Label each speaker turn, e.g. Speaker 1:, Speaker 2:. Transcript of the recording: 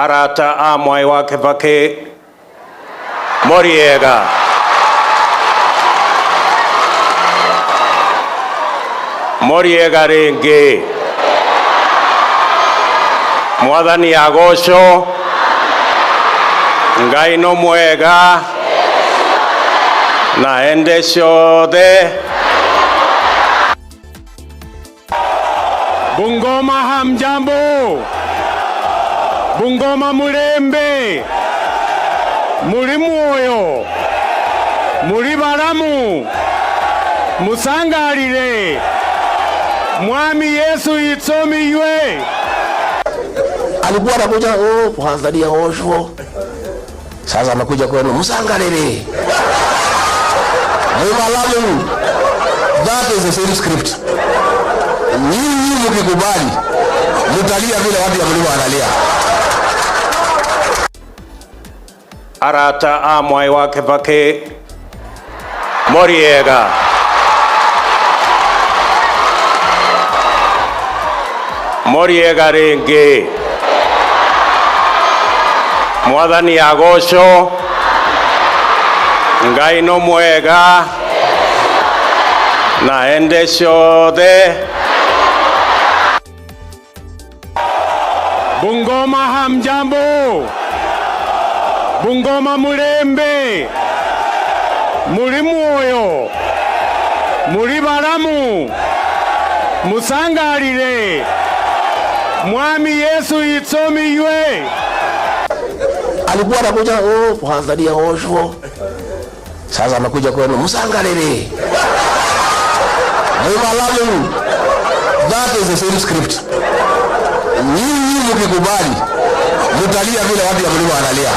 Speaker 1: arata a Mwai wa Kibaki Moriega Moriega ringi Mwathani agocwo Ngai no mwega na ende ciothe. Bungoma hamjambo, Bungoma mulembe, muri mwoyo, muri baramu, musangalile, Mwami Yesu itsomi ywe.
Speaker 2: Alikuwa anakuja kuangalia osho. Sasa anakuja kwenu musangalile. That is the same script. Nyinyi mkikubali mtalia vile watu ya wanalia.
Speaker 1: Arata a Mwai wa Kibaki Moriega Moriega ringi Mwathani agocwo Ngai no mwega na ende ciothe. Bungoma hamjambo, Bungoma mulembe, muri mwoyo, muri baramu, musangalile, Mwami Yesu itsomi ywe.
Speaker 2: Alikuwa anakuja kuangalia osho. Sasa anakuja kwenu musangalile. That is the same script. Nyinyi mkikubali mtalia vile watu ya wanalia.